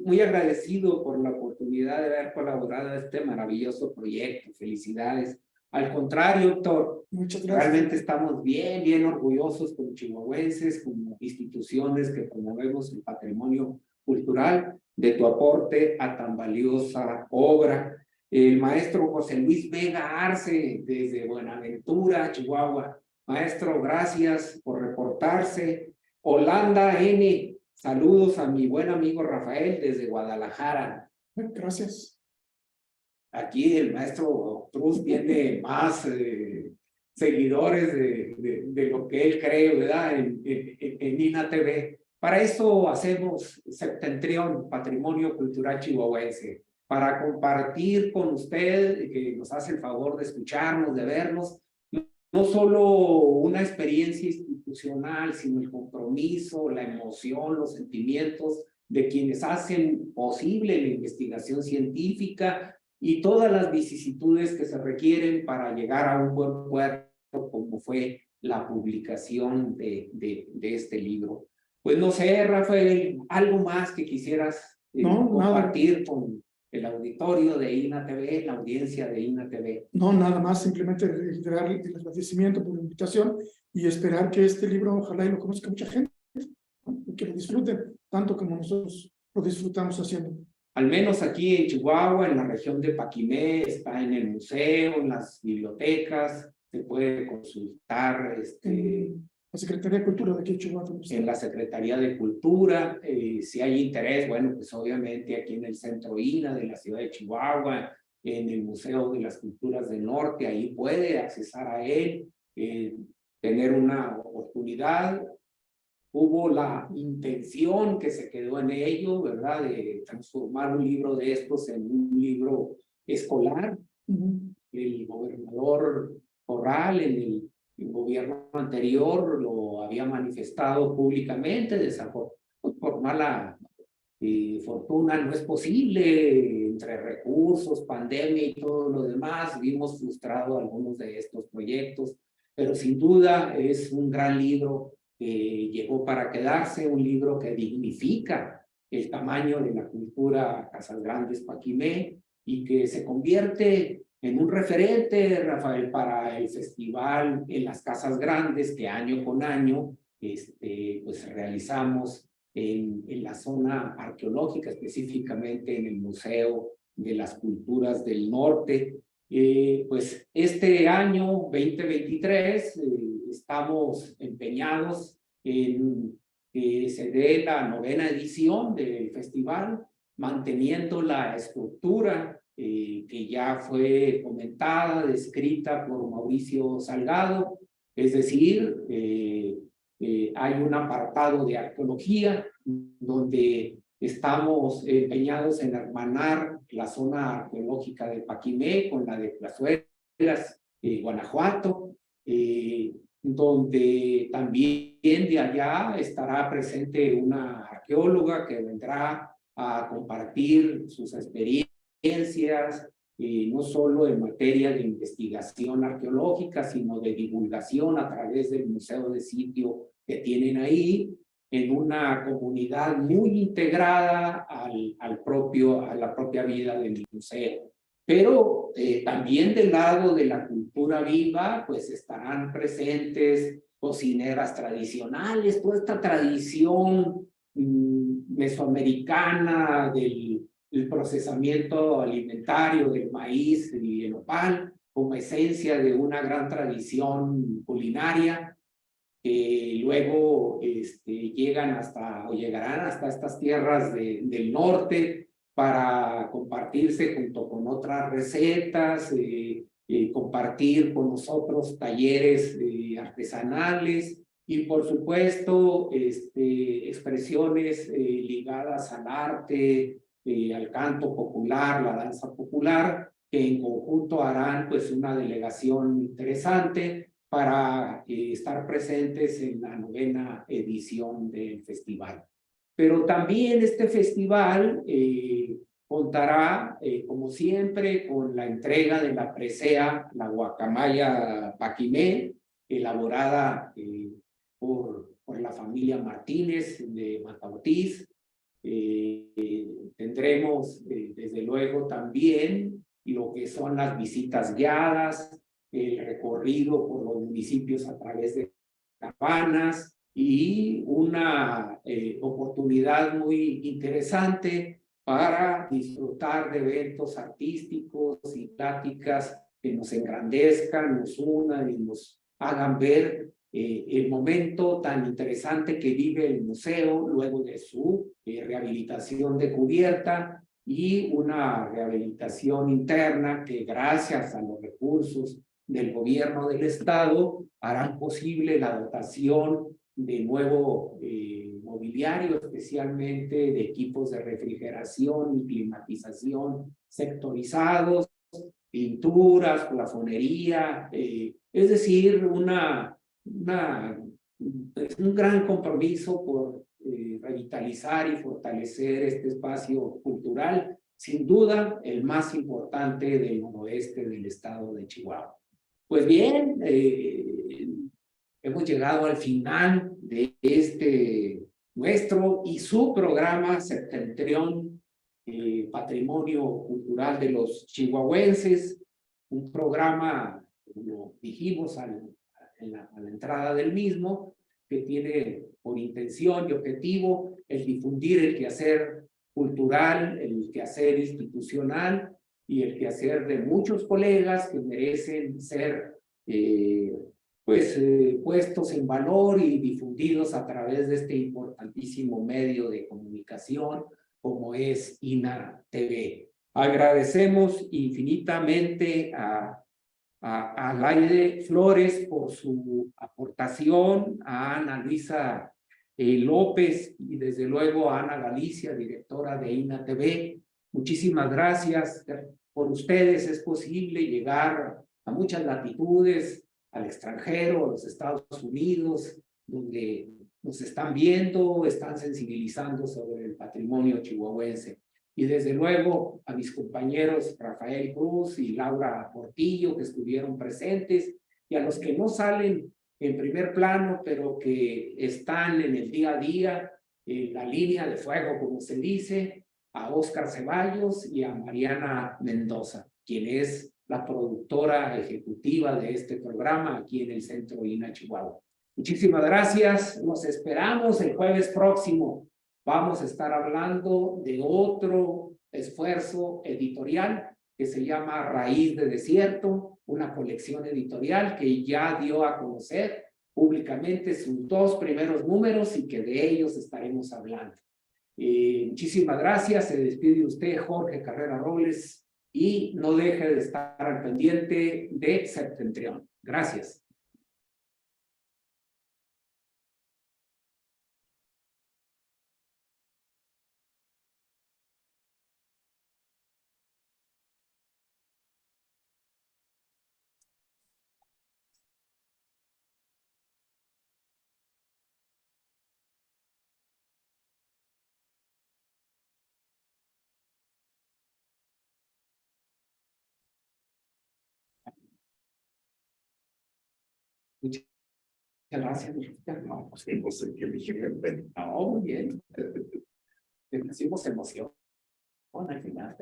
Muy agradecido por la oportunidad de haber colaborado en este maravilloso proyecto. Felicidades. Al contrario, Héctor, muchas gracias. Realmente estamos bien orgullosos como chihuahuenses, como instituciones que promovemos el patrimonio cultural, de tu aporte a tan valiosa obra. El maestro José Luis Vega Arce, desde Buenaventura, Chihuahua. Maestro, gracias por reportarse. Holanda N, saludos a mi buen amigo Rafael desde Guadalajara. Gracias. Aquí el maestro Cruz tiene más seguidores de lo que él cree, ¿verdad? En INA TV. Para eso hacemos Septentrión, Patrimonio Cultural Chihuahuense, para compartir con usted, que nos hace el favor de escucharnos, de vernos, no solo una experiencia institucional, sino el compromiso, la emoción, los sentimientos de quienes hacen posible la investigación científica y todas las vicisitudes que se requieren para llegar a un buen puerto, como fue la publicación de este libro. Pues no sé, Rafael, algo más que quisieras compartir con el auditorio de INA TV, la audiencia de INA TV. No, nada más, simplemente reiterar el agradecimiento por la invitación y esperar que este libro, ojalá y lo conozca mucha gente, y que lo disfruten tanto como nosotros lo disfrutamos haciendo. al menos aquí en Chihuahua, en la región de Paquimé, está en el museo, en las bibliotecas, se puede consultar En la Secretaría de Cultura de aquí de Chihuahua. ¿Dónde está? en la Secretaría de Cultura. Si hay interés, bueno, pues obviamente aquí en el Centro INA de la ciudad de Chihuahua, en el Museo de las Culturas del Norte, ahí puede accesar a él, tener una oportunidad. Hubo la intención que se quedó en ello, ¿verdad?, de transformar un libro de estos en un libro escolar. El gobernador Corral en el gobierno anterior lo había manifestado públicamente, por mala fortuna no es posible, entre recursos, pandemia y todo lo demás, vimos frustrado algunos de estos proyectos, pero sin duda es un gran libro que llegó para quedarse, un libro que dignifica el tamaño de la cultura Casas Grandes Paquimé y que se convierte en un referente, Rafael, para el festival en las Casas Grandes que año con año pues realizamos en la zona arqueológica, específicamente en el Museo de las Culturas del Norte. Pues este año 2023 estamos empeñados en que se dé la 9ª edición del festival, manteniendo la estructura que ya fue comentada, descrita por Mauricio Salgado, es decir, hay un apartado de arqueología donde estamos empeñados en hermanar la zona arqueológica de Paquimé con la de Plazuelas, Guanajuato, donde también de allá estará presente una arqueóloga que vendrá a compartir sus experiencias, no solo en materia de investigación arqueológica, sino de divulgación a través del museo de sitio que tienen ahí, en una comunidad muy integrada a la propia vida del museo. Pero también del lado de la cultura viva, pues estarán presentes cocineras tradicionales, toda esta tradición mesoamericana del procesamiento alimentario del maíz y el nopal, como esencia de una gran tradición culinaria, que luego llegan hasta o llegarán hasta estas tierras del norte para compartirse junto con otras recetas, compartir con nosotros talleres artesanales y por supuesto expresiones ligadas al arte, al canto popular, la danza popular, que en conjunto harán pues una delegación interesante para estar presentes en la 9ª edición del festival. Pero también este festival contará, como siempre, con la entrega de la presea, la guacamaya Paquimé, elaborada por la familia Martínez de Mataortiz. Tendremos, desde luego, también lo que son las visitas guiadas, el recorrido por los municipios a través de caravanas y una oportunidad muy interesante para disfrutar de eventos artísticos y pláticas que nos engrandezcan, nos unan y nos hagan ver el momento tan interesante que vive el museo luego de su rehabilitación de cubierta y una rehabilitación interna que gracias a los recursos del gobierno del estado harán posible la dotación de nuevo mobiliario, especialmente de equipos de refrigeración y climatización sectorizados, pinturas, plafonería, es decir, es un gran compromiso por revitalizar y fortalecer este espacio cultural, sin duda el más importante del noroeste del estado de Chihuahua. Pues bien, hemos llegado al final de nuestro y su programa Septentrión, Patrimonio Cultural de los Chihuahuenses, un programa, como dijimos a la entrada del mismo, que tiene por intención y objetivo el difundir el quehacer cultural, el quehacer institucional y el quehacer de muchos colegas que merecen ser puestos en valor y difundidos a través de este importantísimo medio de comunicación como es INA TV. Agradecemos infinitamente a Laide Flores por su aportación, a Ana Luisa López y desde luego a Ana Galicia, directora de INA TV. Muchísimas gracias. Por ustedes es posible llegar a muchas latitudes, al extranjero, a los Estados Unidos, donde nos están viendo, están sensibilizando sobre el patrimonio chihuahuense. Y desde luego a mis compañeros Rafael Cruz y Laura Portillo, que estuvieron presentes, y a los que no salen en primer plano, pero que están en el día a día, en la línea de fuego, como se dice, a Óscar Ceballos y a Mariana Mendoza, quien es la productora ejecutiva de este programa aquí en el Centro INA Chihuahua. Muchísimas gracias, nos esperamos el jueves próximo. Vamos a estar hablando de otro esfuerzo editorial que se llama Raíz de Desierto, una colección editorial que ya dio a conocer públicamente sus 2 primeros números y que de ellos estaremos hablando. Muchísimas gracias, se despide usted Jorge Carrera Robles y no deje de estar al pendiente de Septentrión. Gracias. Muchas gracias. No, pues no sé qué dije. No, muy bien. Hicimos emoción al final.